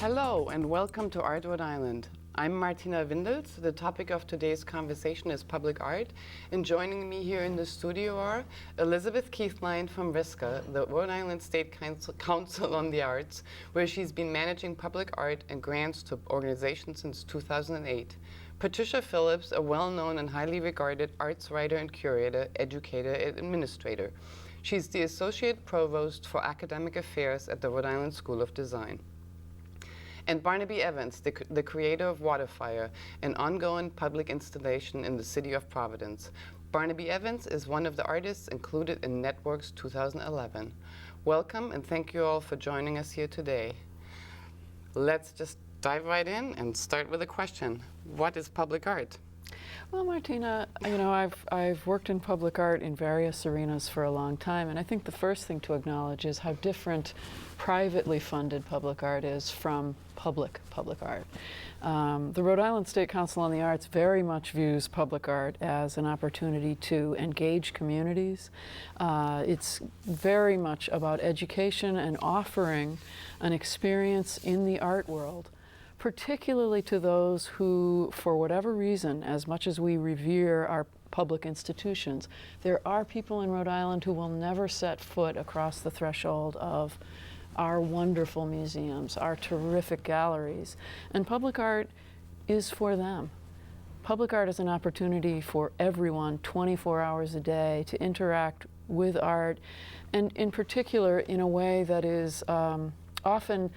Hello and welcome to Art Rhode Island. I'm Martina Windels. The topic of today's conversation is public art, and joining me here in the studio are Elizabeth Keithline from RISCA, the Rhode Island State Council on the Arts, where she's been managing public art and grants to organizations since 2008. Patricia Phillips, a well-known and highly regarded arts writer and curator, educator, and administrator. She's the Associate Provost for Academic Affairs at the Rhode Island School of Design. And Barnaby Evans, the creator of Waterfire, an ongoing public installation in the city of Providence. Barnaby Evans is one of the artists included in Network's 2011. Welcome and thank you all for joining us here today. Let's just dive right in and start with a question. What is public art? Well, Martina, you know, I've worked in public art in various arenas for a long time, and I think the first thing to acknowledge is how different privately funded public art is from public art. The Rhode Island State Council on the Arts very much views public art as an opportunity to engage communities. It's very much about education and offering an experience in the art world, particularly to those who, for whatever reason, as much as we revere our public institutions, there are people in Rhode Island who will never set foot across the threshold of our wonderful museums, our terrific galleries. And public art is for them. Public art is an opportunity for everyone 24 hours a day to interact with art, and in particular in a way that is often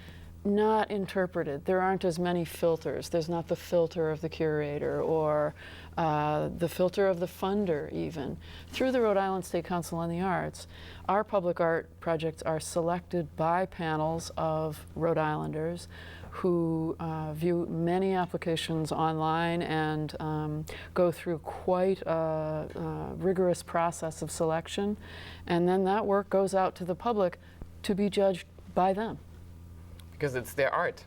not interpreted. There aren't as many filters. There's not the filter of the curator or the filter of the funder even. Through the Rhode Island State Council on the Arts, our public art projects are selected by panels of Rhode Islanders who view many applications online and go through quite a rigorous process of selection. And then that work goes out to the public to be judged by them. Because it's their art.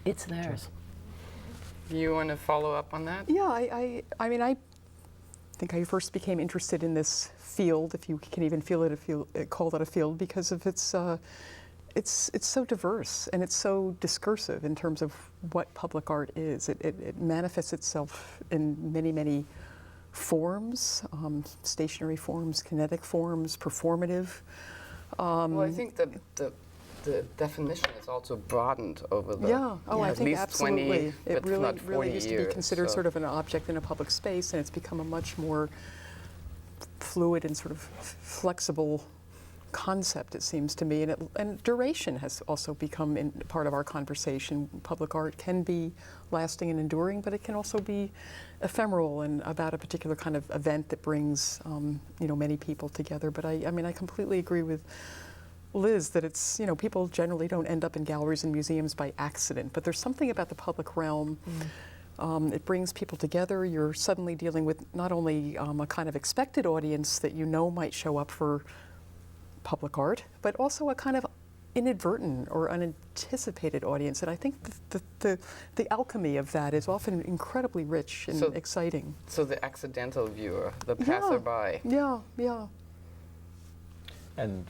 It's theirs. You want to follow up on that? Yeah, I mean, I think I first became interested in this field, if you can even call it a field, because of it's so diverse and it's so discursive in terms of what public art is. It manifests itself in many forms, stationary forms, kinetic forms, performative. Well, I think that the definition is also broadened over the I at think least absolutely. 20, it really, not 40 really used to be considered so. sort of an object in a public space, and it's become a much more fluid and sort of flexible concept, it seems to me. And duration has also become part of our conversation. Public art can be lasting and enduring, but it can also be ephemeral and about a particular kind of event that brings many people together. But I mean, I completely agree with Liz, that it's, people generally don't end up in galleries and museums by accident, but there's something about the public realm. It brings people together. You're suddenly dealing with not only a kind of expected audience that might show up for public art, but also a kind of inadvertent or unanticipated audience. And I think the alchemy of that is often incredibly rich and exciting. So the accidental viewer, the passerby. Yeah. And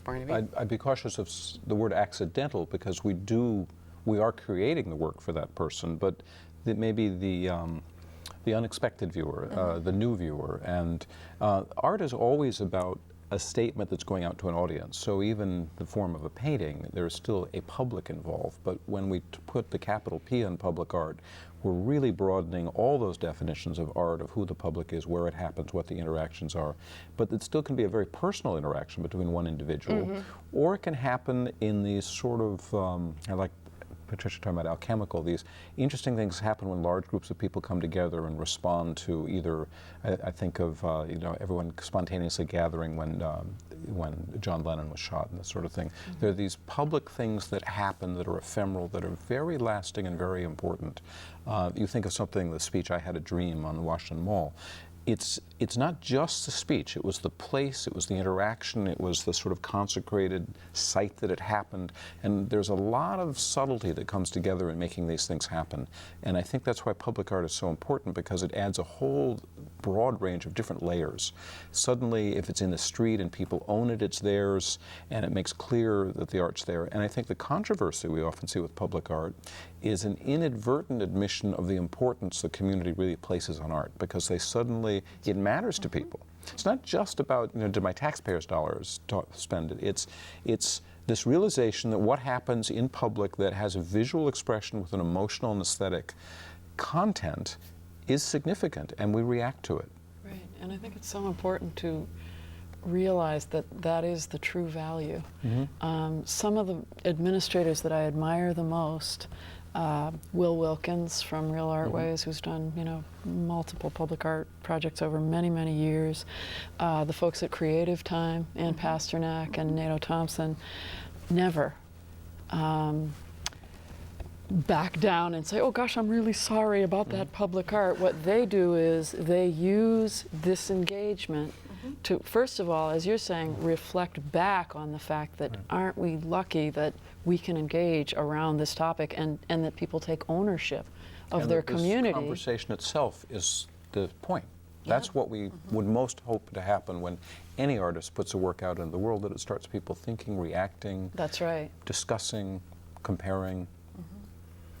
I'd be cautious of the word accidental, because we are creating the work for that person, but maybe the unexpected viewer, the new viewer. And art is always about a statement that's going out to an audience. So even the form of a painting, there's still a public involved. But when we put the capital P on public art, we're really broadening all those definitions of art, of who the public is, where it happens, what the interactions are. But it still can be a very personal interaction between one individual, or it can happen in these sort of, I like Patricia talking about alchemical, these interesting things happen when large groups of people come together and respond to either, I think of, everyone spontaneously gathering when John Lennon was shot and this sort of thing. There are these public things that happen that are ephemeral, that are very lasting and very important. You think of something, the speech, "I Had a Dream" on the Washington Mall. It's not just the speech, it was the place, it was the interaction, it was the sort of consecrated site that it happened, and there's a lot of subtlety that comes together in making these things happen. And I think that's why public art is so important, because it adds a whole broad range of different layers. Suddenly, if it's in the street and people own it, it's theirs, and it makes clear that the art's there. And I think the controversy we often see with public art is an inadvertent admission of the importance the community really places on art, because they suddenly, it matters to people. It's not just about, do my taxpayers' dollars spend it? It's this realization that what happens in public that has a visual expression with an emotional and aesthetic content is significant, and we react to it. Right, and I think it's so important to realize that that is the true value. Some of the administrators that I admire the most, Will Wilkins from Real Artways, who's done multiple public art projects over many, many years. The folks at Creative Time, Ann Pasternak and Nato Thompson, never back down and say, oh gosh, I'm really sorry about that public art. What they do is they use this engagement to, first of all, as you're saying, reflect back on the fact that aren't we lucky that we can engage around this topic, and that people take ownership of their community. This conversation itself is the point. That's what we would most hope to happen when any artist puts a work out in the world, that it starts people thinking, reacting. That's right. Discussing, comparing.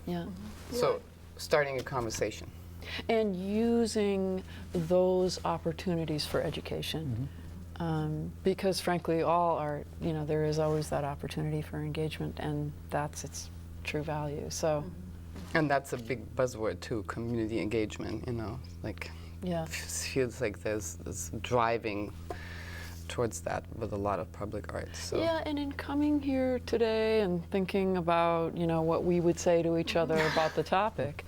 Yeah. So, starting a conversation. And using those opportunities for education. Because frankly, all art, there is always that opportunity for engagement, and that's its true value. So, and that's a big buzzword too, community engagement, feels like there's this driving towards that with a lot of public art. So. Yeah, and in coming here today and thinking about, what we would say to each other about the topic,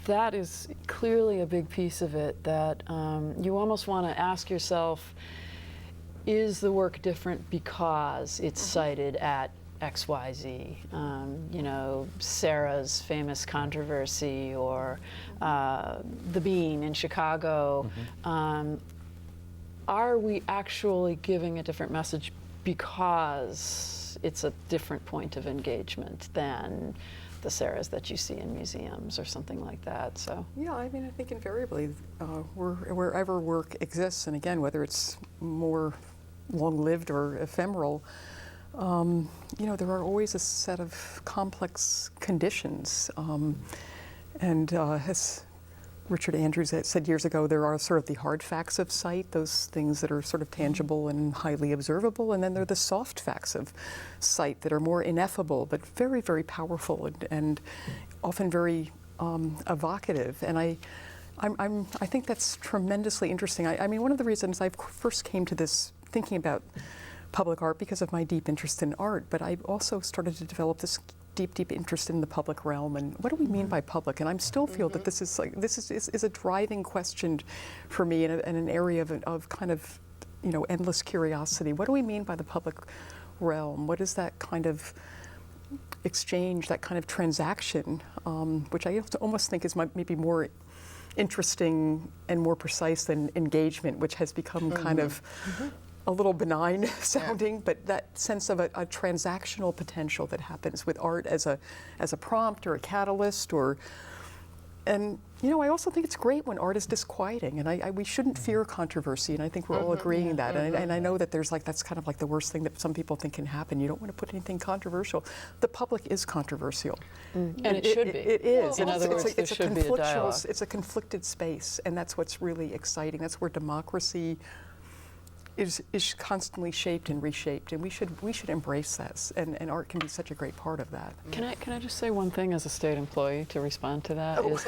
that is clearly a big piece of it, that you almost want to ask yourself, is the work different because it's cited at XYZ? Sarah's famous controversy, or The Bean in Chicago. Are we actually giving a different message because it's a different point of engagement than the Sarahs that you see in museums or something like that? So yeah, I think invariably wherever work exists, and again, whether it's more long-lived or ephemeral, there are always a set of complex conditions, and as Richard Andrews said years ago, there are sort of the hard facts of sight, those things that are sort of tangible and highly observable, and then there are the soft facts of sight that are more ineffable but very, very powerful and often very evocative. And I think that's tremendously interesting. I mean, one of the reasons I first came to this thinking about public art because of my deep interest in art, but I also started to develop this deep interest in the public realm, and what do we mean by public? And I still feel that this is a driving question for me, and an area of kind of endless curiosity. What do we mean by the public realm? What is that kind of exchange, that kind of transaction, which I almost think is maybe more interesting and more precise than engagement, which has become kind of a little benign sounding, but that sense of a transactional potential that happens with art as a prompt or a catalyst, and I also think it's great when art is disquieting, and we shouldn't fear controversy, and I think we're all agreeing that, and I know that that's kind of like the worst thing that some people think can happen. You don't want to put anything controversial. The public is controversial. And it should be. It is. In other words, there should be a dialogue. It's a conflicted space, and that's what's really exciting. That's where democracy is constantly shaped and reshaped, and we should embrace this, and art can be such a great part of that. Can I just say one thing as a state employee to respond to that? Is,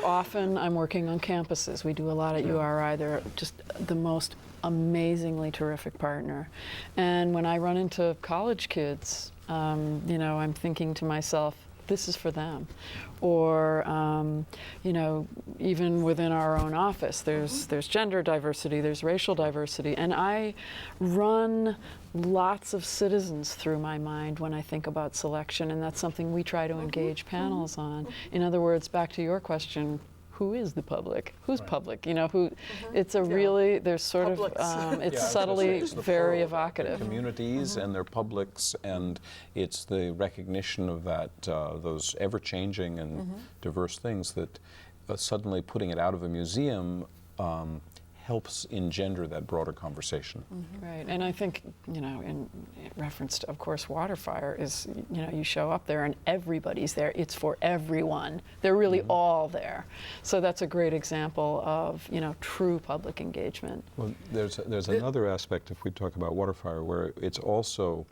often I'm working on campuses. We do a lot at URI. They're just the most amazingly terrific partner. And when I run into college kids, I'm thinking to myself, this is for them. Or, even within our own office, there's gender diversity, there's racial diversity, and I run lots of citizens through my mind when I think about selection, and that's something we try to engage panels on. In other words, back to your question, who is the public? Who's public? It's a really, there's sort of, it's subtly very evocative. Communities and their publics, and it's the recognition of that, those ever-changing and diverse things that suddenly putting it out of a museum helps engender that broader conversation. Right, and I think, in reference to, of course, Waterfire is, you show up there and everybody's there. It's for everyone. They're really all there. So that's a great example of, true public engagement. Well, there's another aspect, if we talk about Waterfire, where it's also,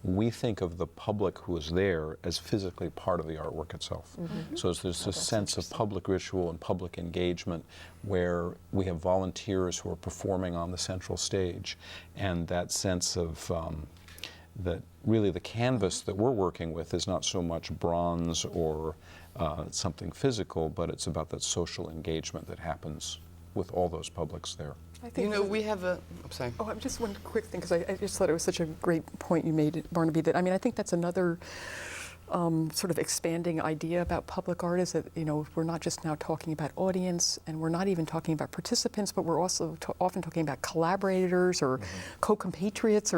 we think of the public who is there as physically part of the artwork itself. So there's this sense of public ritual and public engagement where we have volunteers who are performing on the central stage, and that sense of that really the canvas that we're working with is not so much bronze or something physical, but it's about that social engagement that happens with all those publics there. I think we have a. I'm sorry. Oh, just one quick thing, because I just thought it was such a great point you made, Barnaby, that, I think that's another sort of expanding idea about public art, is that, we're not just now talking about audience, and we're not even talking about participants, but we're also often talking about collaborators or co-compatriots,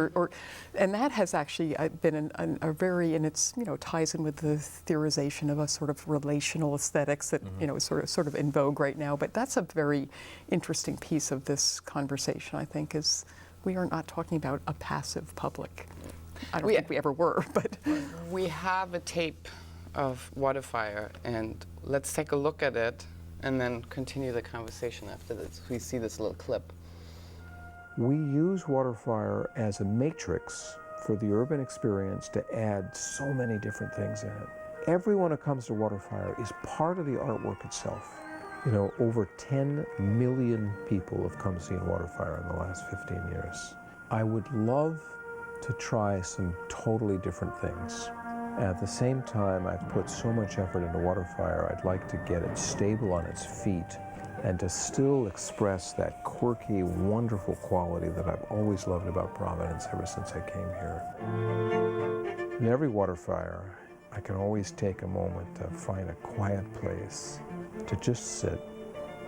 and that has actually been a very, and it's, ties in with the theorization of a sort of relational aesthetics that, is sort of in vogue right now. But that's a very interesting piece of this conversation, I think, is we are not talking about a passive public. I don't think we ever were, but. We have a tape of Waterfire, and let's take a look at it and then continue the conversation after this. We see this little clip. We use Waterfire as a matrix for the urban experience to add so many different things in it. Everyone who comes to Waterfire is part of the artwork itself. Over 10 million people have come seeing Waterfire in the last 15 years. I would love to try some totally different things. At the same time, I've put so much effort into Waterfire, I'd like to get it stable on its feet and to still express that quirky, wonderful quality that I've always loved about Providence ever since I came here. In every Waterfire, I can always take a moment to find a quiet place, to just sit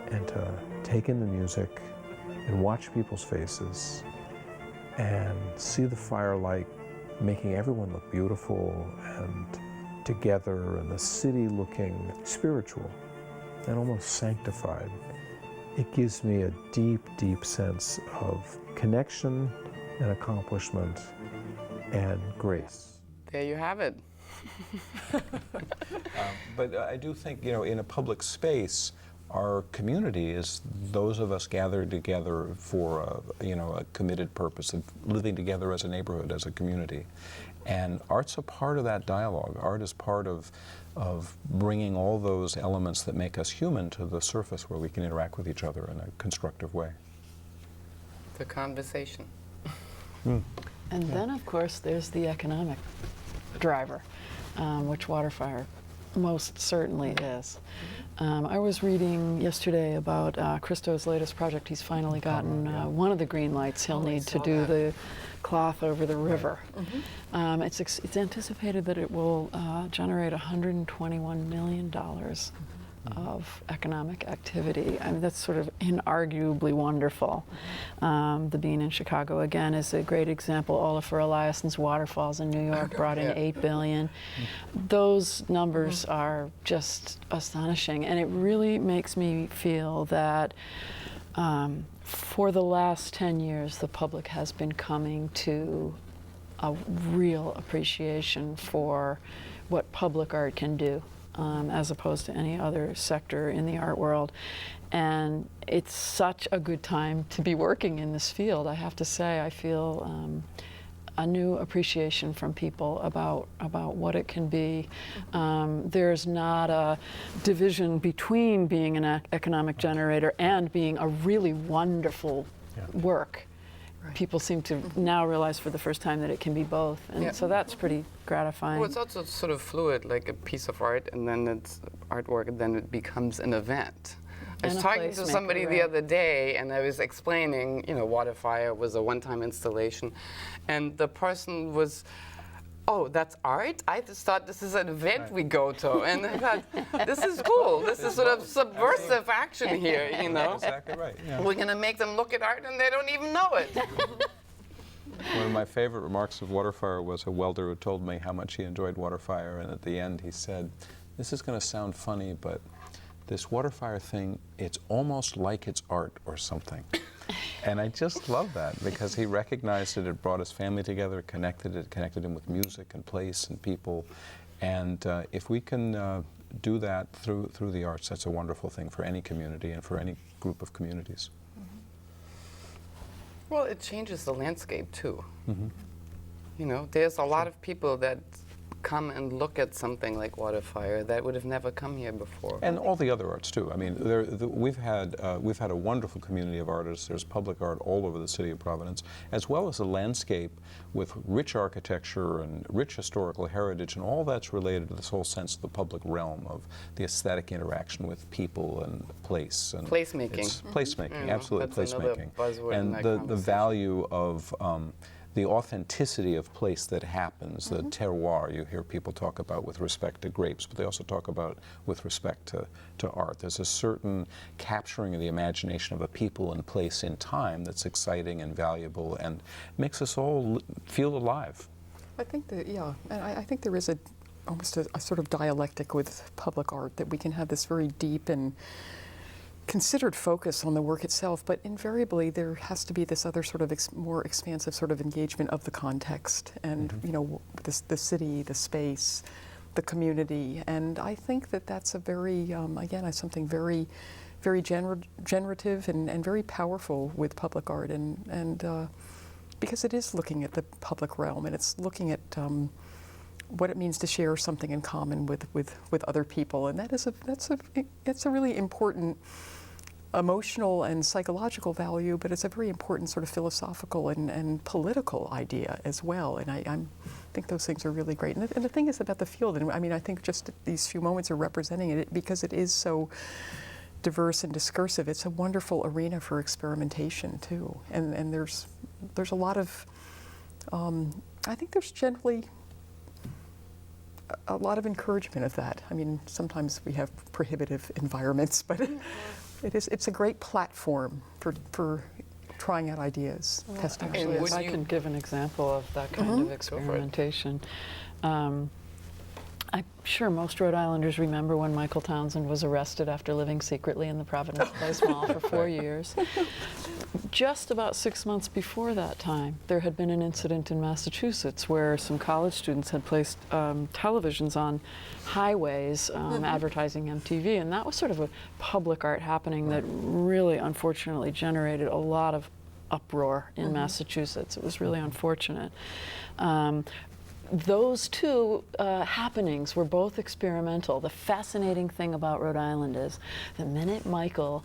and to take in the music and watch people's faces and see the firelight making everyone look beautiful and together, and the city looking spiritual and almost sanctified. It gives me a deep, deep sense of connection and accomplishment and grace. There you have it. But I do think, in a public space, our community is those of us gathered together for a committed purpose of living together as a neighborhood, as a community. And art's a part of that dialogue. Art is part of bringing all those elements that make us human to the surface where we can interact with each other in a constructive way. The conversation. And then, of course, there's the economic driver, which Waterfire most certainly is. I was reading yesterday about Christo's latest project. He's finally gotten one of the green lights he'll need to do the cloth over the river. It's anticipated that it will generate $121 million of economic activity. I mean, that's sort of inarguably wonderful. The Bean in Chicago, again, is a great example. Olafur Eliasson's Waterfalls in New York brought in $8 billion. Those numbers are just astonishing, and it really makes me feel that for the last 10 years, the public has been coming to a real appreciation for what public art can do. As opposed to any other sector in the art world. And it's such a good time to be working in this field. I have to say, I feel a new appreciation from people about what it can be. There's not a division between being an economic generator and being a really wonderful work. Right. People seem to now realize for the first time that it can be both, and so that's pretty gratifying. Well, it's also sort of fluid, like a piece of art, and then it's artwork, and then it becomes an event. I was talking to somebody the other day, and I was explaining, Waterfire was a one-time installation, and the person was, oh, that's art? I just thought this is an event we go to. And I thought, this is cool. This is sort of subversive action here, Exactly right. Yeah. We're going to make them look at art and they don't even know it. One of my favorite remarks of Waterfire was a welder who told me how much he enjoyed Waterfire, and at the end he said, this is going to sound funny, but this Waterfire thing, it's almost like it's art or something. And I just love that because he recognized it brought his family together, it connected him with music and place and people. And if we can do that through the arts, that's a wonderful thing for any community and for any group of communities. Well, it changes the landscape too. Mm-hmm. You know, there's a lot of people that come and look at something like Waterfire that would have never come here before. And all the other arts too. I mean, we've had a wonderful community of artists. There's public art all over the city of Providence, as well as a landscape with rich architecture and rich historical heritage, and all that's related to this whole sense of the public realm of the aesthetic interaction with people and place and placemaking. Placemaking, absolutely, that's another placemaking, buzzword in and that the conversation. value of the authenticity of place that happens, the terroir you hear people talk about with respect to grapes, but they also talk about with respect to art. There's a certain capturing of the imagination of a people and place in time that's exciting and valuable and makes us all feel alive. I think that, yeah, and I think there is almost a sort of dialectic with public art, that we can have this very deep and considered focus on the work itself, but invariably there has to be this other sort of more expansive sort of engagement of the context and, you know, the city, the space, the community. And I think that that's a very, again, something very, very generative and very powerful with public art, and because it is looking at the public realm, and it's looking at what it means to share something in common with other people, and that's a really important emotional and psychological value, but it's a very important sort of philosophical and political idea as well. And I think those things are really great. And the thing is about the field, and I mean, I think just these few moments are representing it because it is so diverse and discursive. It's a wonderful arena for experimentation too. And there's a lot of, I think there's generally a lot of encouragement of that. I mean, sometimes we have prohibitive environments, but it's a great platform for trying out ideas, testing Actually, ideas. if I can give an example of that kind of experimentation. I'm sure most Rhode Islanders remember when Michael Townsend was arrested after living secretly in the Providence Place Mall for 4 years. Just about 6 months before that time, there had been an incident in Massachusetts where some college students had placed televisions on highways advertising MTV, and that was sort of a public art happening that really unfortunately generated a lot of uproar in Massachusetts. It was really unfortunate. Those two happenings were both experimental. The fascinating thing about Rhode Island is the minute Michael,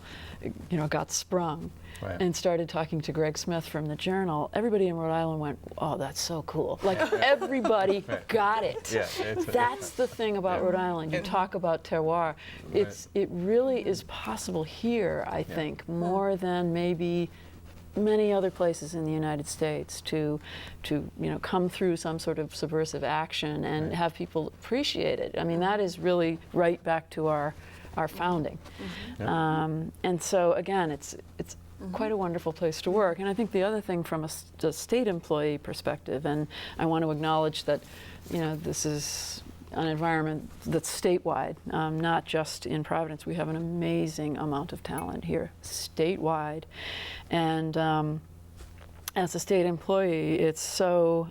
got sprung and started talking to Greg Smith from the Journal, everybody in Rhode Island went, "Oh, that's so cool!" Like everybody got it. Yeah, That's the thing about Rhode Island. You talk about terroir. It really is possible here, I think, more than maybe many other places in the United States to come through some sort of subversive action and have people appreciate it. I mean, that is really right back to our founding. And so again, it's quite a wonderful place to work. And I think the other thing from a state employee perspective, and I want to acknowledge that this is an environment that's statewide, not just in Providence. We have an amazing amount of talent here, statewide. And as a state employee, it's so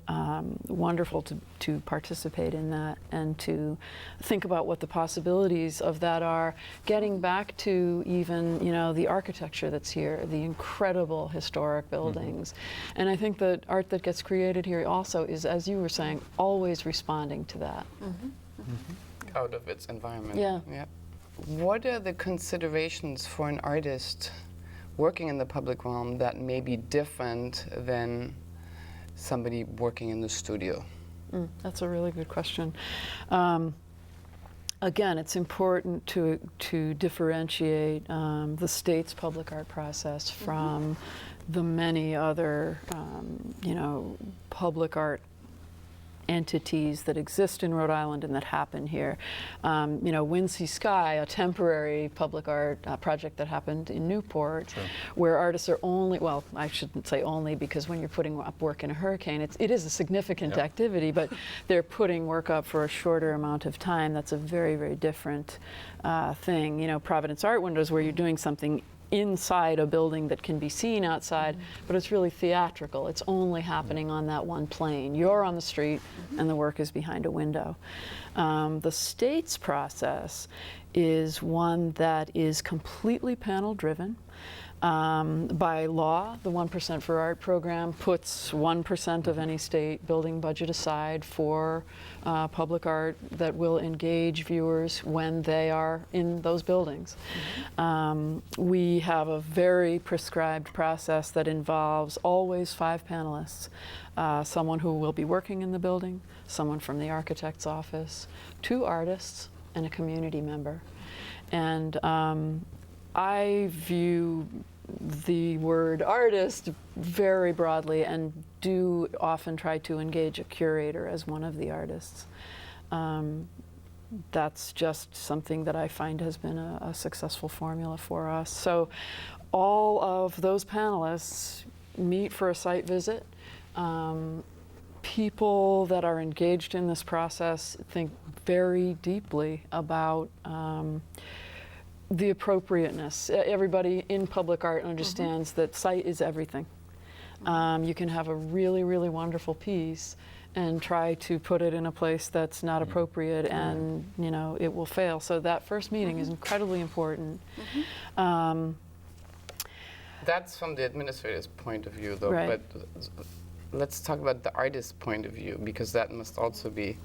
wonderful to participate in that and to think about what the possibilities of that are, getting back to even, the architecture that's here, the incredible historic buildings. And I think that art that gets created here also is, as you were saying, always responding to that. Out of its environment. Yeah. What are the considerations for an artist working in the public realm that may be different than somebody working in the studio? That's a really good question. Again, it's important to differentiate the state's public art process from the many other, public art entities that exist in Rhode Island and that happen here. You know, Wind Sea Sky, a temporary public art project that happened in Newport, where artists are only, well, I shouldn't say only, because when you're putting up work in a hurricane, it is a significant activity, but they're putting work up for a shorter amount of time. That's a very, very different thing. You know, Providence Art Windows, where you're doing something inside a building that can be seen outside, but it's really theatrical. It's only happening on that one plane. You're on the street and the work is behind a window. The state's process is one that is completely panel driven. By law, the 1% for Art program puts 1% of any state building budget aside for public art that will engage viewers when they are in those buildings. We have a very prescribed process that involves always 5 panelists. Someone who will be working in the building, someone from the architect's office, 2 artists, and a community member. And I view the word artist very broadly and do often try to engage a curator as one of the artists. That's just something that I find has been a successful formula for us. So all of those panelists meet for a site visit. People that are engaged in this process think very deeply about the appropriateness. Everybody in public art understands that site is everything. You can have a really, really wonderful piece and try to put it in a place that's not appropriate, and you know it will fail. So that first meeting is incredibly important. That's from the administrator's point of view, though. Right. But let's talk about the artist's point of view, because that must also be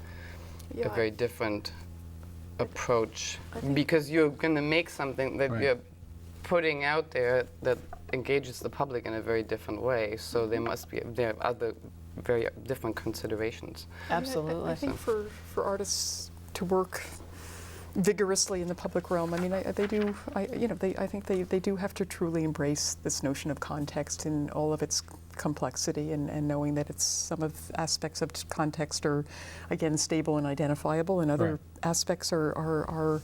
a very different approach, because you're going to make something that you're putting out there that engages the public in a very different way. So there are other very different considerations. Absolutely. I think for artists to work vigorously in the public realm, I mean, I think they do have to truly embrace this notion of context in all of its complexity, and knowing that some of aspects of context are, again, stable and identifiable, and other aspects are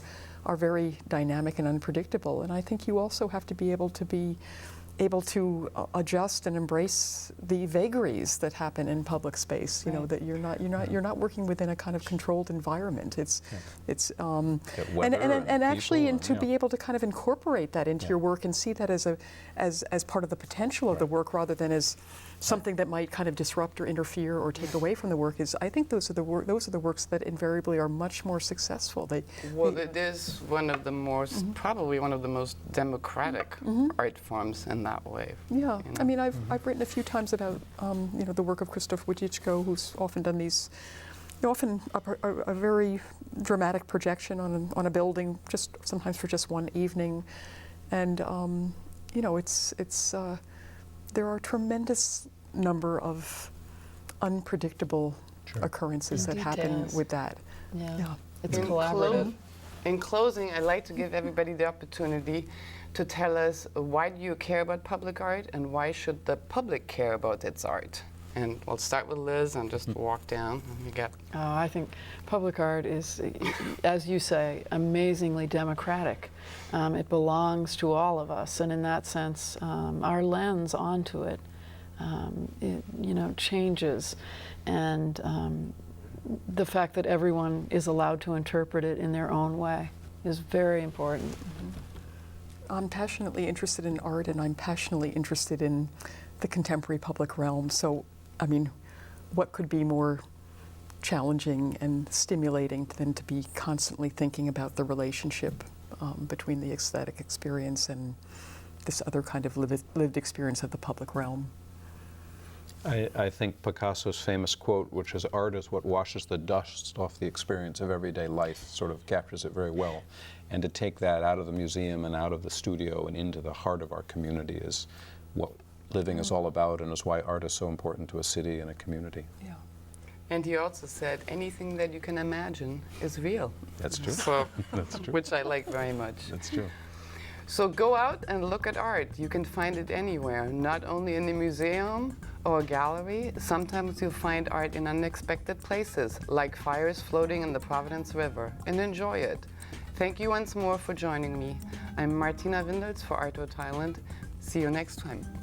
very dynamic and unpredictable. And I think you also have to be able to adjust and embrace the vagaries that happen in public space. You know, that you're not working within a kind of controlled environment. It's and actually to be able to kind of incorporate that into your work and see that as part of the potential of the work, rather than as something that might kind of disrupt or interfere or take away from the work. I think those are the works that invariably are much more successful. It is one of the most, probably one of the most democratic art forms in that way. Yeah, you know? I mean, I've written a few times about the work of Krzysztof Wojcicko, who's often done these, often a very dramatic projection on a building, just sometimes for just one evening, and there are a tremendous number of unpredictable occurrences that happen with that. Yeah. It's collaborative. In closing, I'd like to give everybody the opportunity to tell us, why do you care about public art, and why should the public care about its art? And we'll start with Liz and just walk down. I think public art is, as you say, amazingly democratic. It belongs to all of us, and in that sense, our lens onto it, changes, and the fact that everyone is allowed to interpret it in their own way is very important. I'm passionately interested in art, and I'm passionately interested in the contemporary public realm. So, I mean, what could be more challenging and stimulating than to be constantly thinking about the relationship between the aesthetic experience and this other kind of lived experience of the public realm? I think Picasso's famous quote, which is, "Art is what washes the dust off the experience of everyday life," sort of captures it very well. And to take that out of the museum and out of the studio and into the heart of our community is what living is all about, and is why art is so important to a city and a community. Yeah. And he also said, anything that you can imagine is real. That's true. So, That's true. which I like very much. That's true. So go out and look at art. You can find it anywhere, not only in the museum or a gallery, sometimes you'll find art in unexpected places, like fires floating in the Providence River, and enjoy it. Thank you once more for joining me. I'm Martina Windels for Art Rhode Island. See you next time.